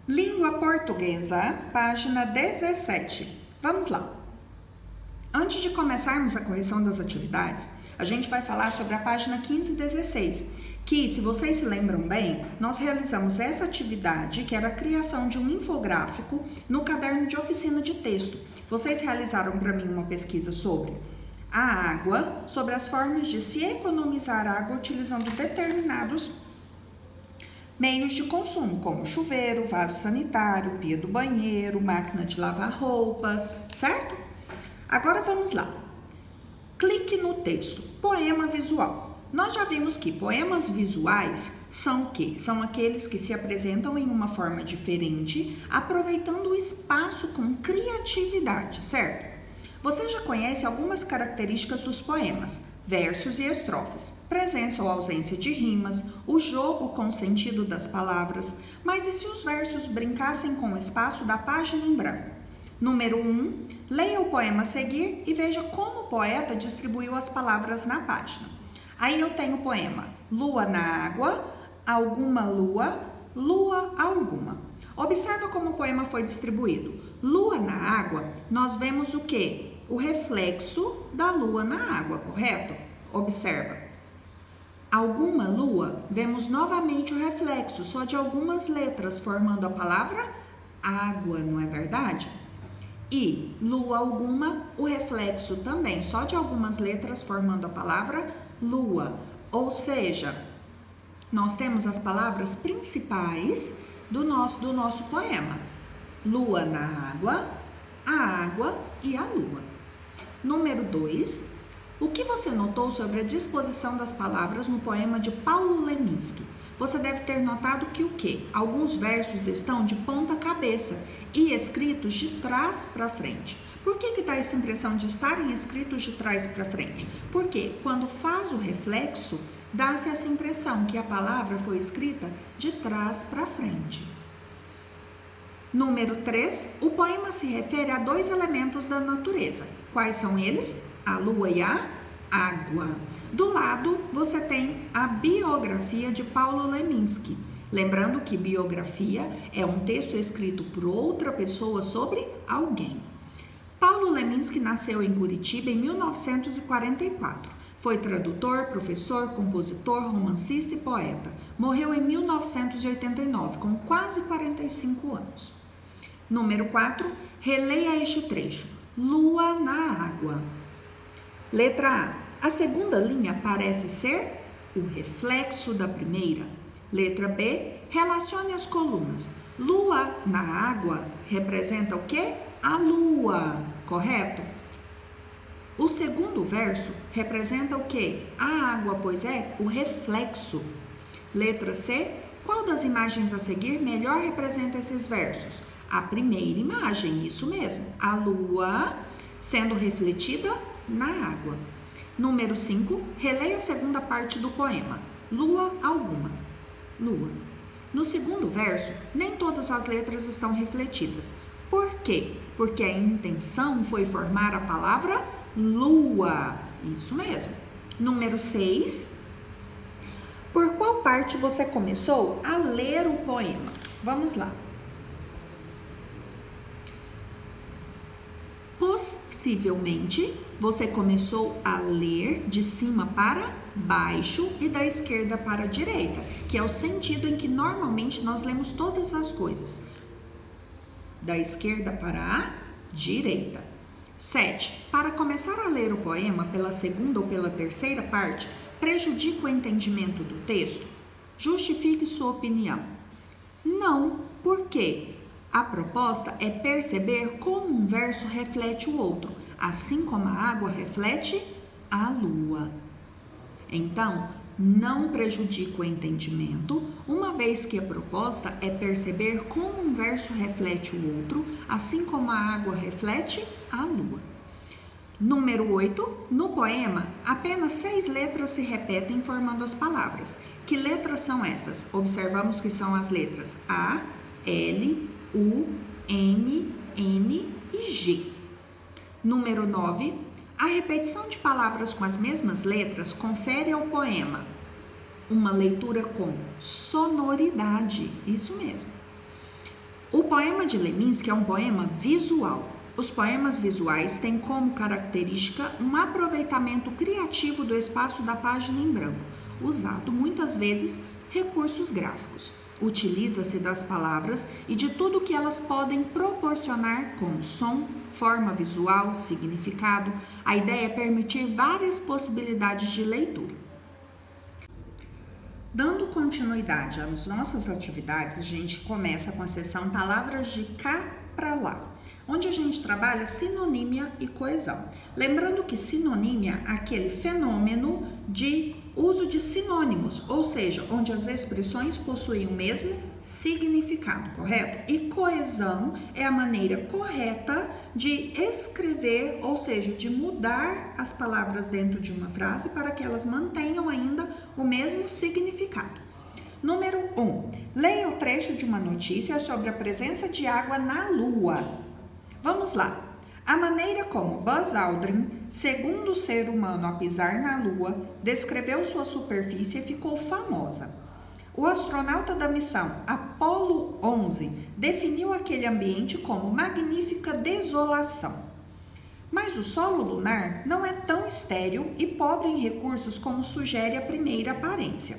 Língua portuguesa, página 17. Vamos lá. Antes de começarmos a correção das atividades, a gente vai falar sobre a página 15 e 16, que, se vocês se lembram bem, nós realizamos essa atividade, que era a criação de um infográfico no caderno de oficina de texto. Vocês realizaram para mim uma pesquisa sobre a água, sobre as formas de se economizar água utilizando determinados meios de consumo, como chuveiro, vaso sanitário, pia do banheiro, máquina de lavar roupas, certo? Agora vamos lá. Clique no texto. Poema visual. Nós já vimos que poemas visuais são o quê? São aqueles que se apresentam em uma forma diferente, aproveitando o espaço com criatividade, certo? Você já conhece algumas características dos poemas, versos e estrofes, presença ou ausência de rimas, o jogo com o sentido das palavras, mas e se os versos brincassem com o espaço da página em branco? Número 1, leia o poema a seguir e veja como o poeta distribuiu as palavras na página. Aí eu tenho o poema Lua na água, alguma lua, lua alguma. Observa como o poema foi distribuído. Lua na água, nós vemos o quê? O reflexo da lua na água, correto? Observa. Alguma lua, vemos novamente o reflexo, só de algumas letras formando a palavra água, não é verdade? E lua alguma, o reflexo também, só de algumas letras formando a palavra lua. Ou seja, nós temos as palavras principais do nosso poema. Lua na água, a água e a lua. Número 2, o que você notou sobre a disposição das palavras no poema de Paulo Leminski? Você deve ter notado que o quê? Alguns versos estão de ponta cabeça e escritos de trás para frente. Por que dá essa impressão de estarem escritos de trás para frente? Porque quando faz o reflexo, dá-se essa impressão que a palavra foi escrita de trás para frente. Número 3, o poema se refere a dois elementos da natureza. Quais são eles? A lua e a água. Do lado, você tem a biografia de Paulo Leminski. Lembrando que biografia é um texto escrito por outra pessoa sobre alguém. Paulo Leminski nasceu em Curitiba em 1944. Foi tradutor, professor, compositor, romancista e poeta. Morreu em 1989, com quase 45 anos. Número 4, releia este trecho. Lua na água. Letra A. A segunda linha parece ser o reflexo da primeira. Letra B. Relacione as colunas. Lua na água representa o quê? A lua, correto? O segundo verso representa o quê? A água, pois é o reflexo. Letra C. Qual das imagens a seguir melhor representa esses versos? A primeira imagem, isso mesmo, a lua sendo refletida na água. Número 5, releia a segunda parte do poema. Lua alguma. Lua. No segundo verso, nem todas as letras estão refletidas. Por quê? Porque a intenção foi formar a palavra lua. Isso mesmo. Número 6, por qual parte você começou a ler o poema? Vamos lá. Possivelmente, você começou a ler de cima para baixo e da esquerda para a direita, que é o sentido em que normalmente nós lemos todas as coisas. Da esquerda para a direita. 7. Para começar a ler o poema pela segunda ou pela terceira parte, prejudica o entendimento do texto? Justifique sua opinião. Não, por quê? A proposta é perceber como um verso reflete o outro, assim como a água reflete a lua. Então, não prejudica o entendimento, uma vez que a proposta é perceber como um verso reflete o outro, assim como a água reflete a lua. Número 8. No poema, apenas 6 letras se repetem formando as palavras. Que letras são essas? Observamos que são as letras A, L, U, M, N e G. Número 9. A repetição de palavras com as mesmas letras confere ao poema uma leitura com sonoridade, isso mesmo. poema de Leminski é um poema visual. Os poemas visuais têm como característica um aproveitamento criativo do espaço da página em branco, usado muitas vezes recursos gráficos. Utiliza-se das palavras e de tudo que elas podem proporcionar como som, forma visual, significado. A ideia é permitir várias possibilidades de leitura. Dando continuidade às nossas atividades, a gente começa com a seção Palavras de cá para lá, onde a gente trabalha sinonímia e coesão. Lembrando que sinonímia é aquele fenômeno de uso de sinônimos, ou seja, onde as expressões possuem o mesmo significado, correto? E coesão é a maneira correta de escrever, ou seja, de mudar as palavras dentro de uma frase para que elas mantenham ainda o mesmo significado. Número 1. Leia o trecho de uma notícia sobre a presença de água na Lua. Vamos lá. A maneira como Buzz Aldrin, segundo ser humano a pisar na Lua, descreveu sua superfície ficou famosa. O astronauta da missão Apollo 11 definiu aquele ambiente como magnífica desolação. Mas o solo lunar não é tão estéril e pobre em recursos como sugere a primeira aparência.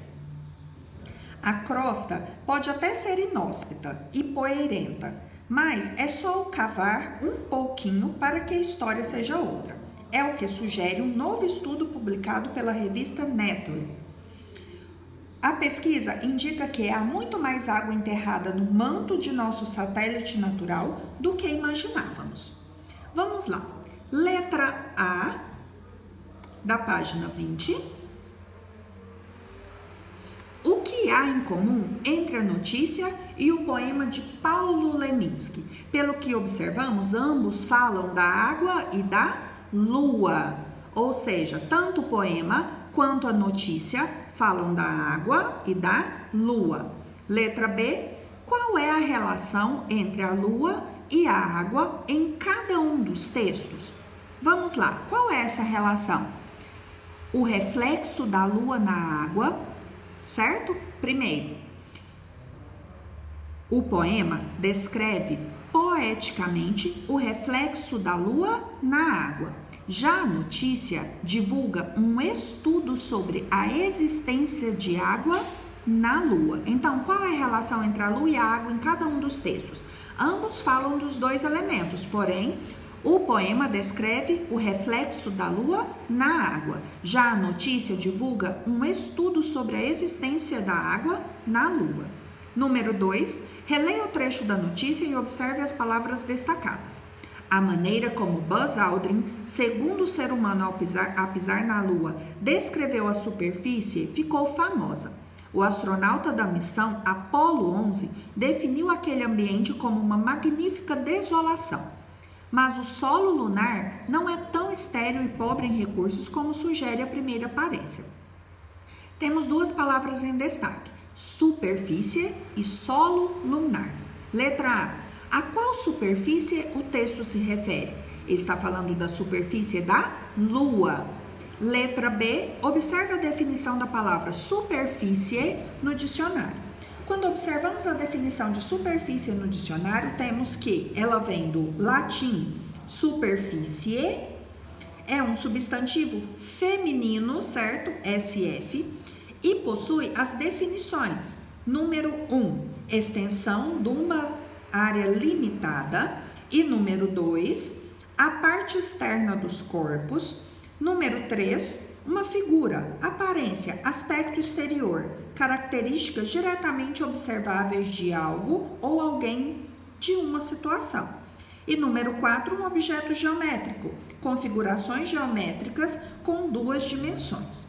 A crosta pode até ser inóspita e poeirenta, mas é só cavar um pouquinho para que a história seja outra. É o que sugere um novo estudo publicado pela revista Nature. A pesquisa indica que há muito mais água enterrada no manto de nosso satélite natural do que imaginávamos. Vamos lá. Letra A, da página 20. O que há em comum entre a notícia e o poema de Paulo Leminski? Pelo que observamos, ambos falam da água e da lua. Ou seja, tanto o poema quanto a notícia falam da água e da lua. Letra B. Qual é a relação entre a lua e a água em cada um dos textos? Vamos lá. Qual é essa relação? O reflexo da lua na água, certo? Primeiro, o poema descreve poeticamente o reflexo da lua na água. Já a notícia divulga um estudo sobre a existência de água na lua. Então, qual é a relação entre a lua e a água em cada um dos textos? Ambos falam dos dois elementos, porém, o poema descreve o reflexo da lua na água. Já a notícia divulga um estudo sobre a existência da água na lua. Número 2. Releia o trecho da notícia e observe as palavras destacadas. A maneira como Buzz Aldrin, segundo ser humano a pisar na Lua, descreveu a superfície ficou famosa. O astronauta da missão Apollo 11 definiu aquele ambiente como uma magnífica desolação. Mas o solo lunar não é tão estéril e pobre em recursos como sugere a primeira aparência. Temos duas palavras em destaque: superfície e solo lunar. Letra A. A qual superfície o texto se refere? Ele está falando da superfície da Lua. Letra B. Observe a definição da palavra superfície no dicionário. Quando observamos a definição de superfície no dicionário, temos que ela vem do latim superfície, é um substantivo feminino, certo? SF, e possui as definições. Número 1, extensão de uma área limitada. E número 2, a parte externa dos corpos. Número 3, uma figura, aparência, aspecto exterior, características diretamente observáveis de algo ou alguém de uma situação. E número 4, um objeto geométrico, configurações geométricas com duas dimensões.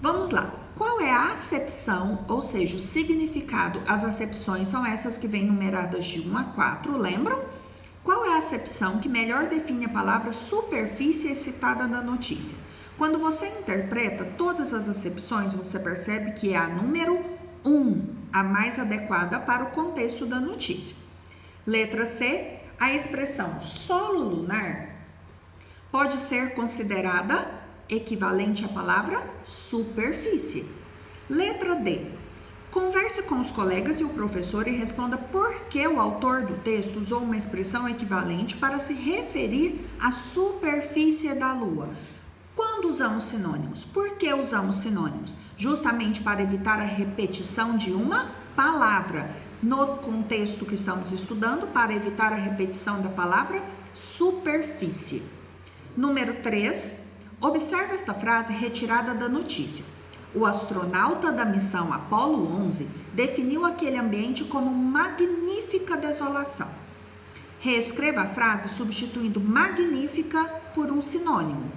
Vamos lá. Qual é a acepção, ou seja, o significado? As acepções são essas que vêm numeradas de 1 a 4, lembram? Qual é a acepção que melhor define a palavra superfície citada na notícia? Quando você interpreta todas as acepções, você percebe que é a número 1, a mais adequada para o contexto da notícia. Letra C, a expressão solo lunar pode ser considerada equivalente à palavra superfície. Letra D. Converse com os colegas e o professor e responda por que o autor do texto usou uma expressão equivalente para se referir à superfície da Lua. Quando usamos sinônimos? Por que usamos sinônimos? Justamente para evitar a repetição de uma palavra. No contexto que estamos estudando, para evitar a repetição da palavra superfície. Número 3, observe esta frase retirada da notícia. O astronauta da missão Apollo 11 definiu aquele ambiente como magnífica desolação. Reescreva a frase substituindo magnífica por um sinônimo.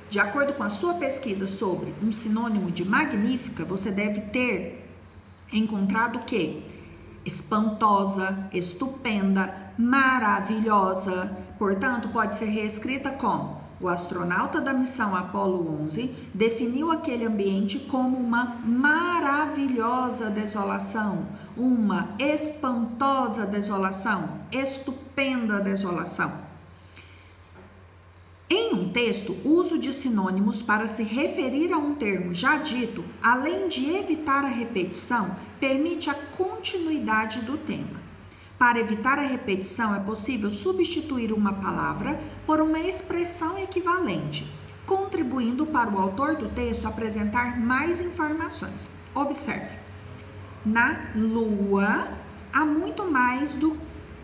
De acordo com a sua pesquisa sobre um sinônimo de magnífica, você deve ter encontrado o quê? Espantosa, estupenda, maravilhosa. Portanto, pode ser reescrita como: o astronauta da missão Apollo 11 definiu aquele ambiente como uma maravilhosa desolação, uma espantosa desolação, estupenda desolação. Em um texto, o uso de sinônimos para se referir a um termo já dito, além de evitar a repetição, permite a continuidade do tema. Para evitar a repetição, é possível substituir uma palavra por uma expressão equivalente, contribuindo para o autor do texto apresentar mais informações. Observe: na Lua há muito mais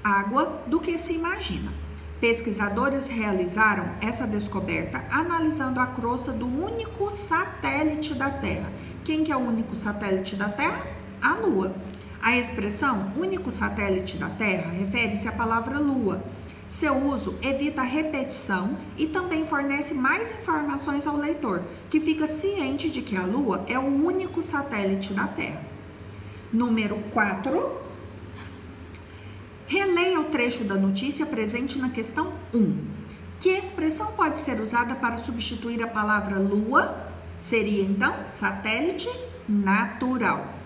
água do que se imagina. Pesquisadores realizaram essa descoberta analisando a crosta do único satélite da Terra. Quem que é o único satélite da Terra? A Lua. A expressão único satélite da Terra refere-se à palavra Lua. Seu uso evita a repetição e também fornece mais informações ao leitor, que fica ciente de que a Lua é o único satélite da Terra. Número 4. Releia o trecho da notícia presente na questão 1. Que expressão pode ser usada para substituir a palavra Lua? Seria então satélite natural.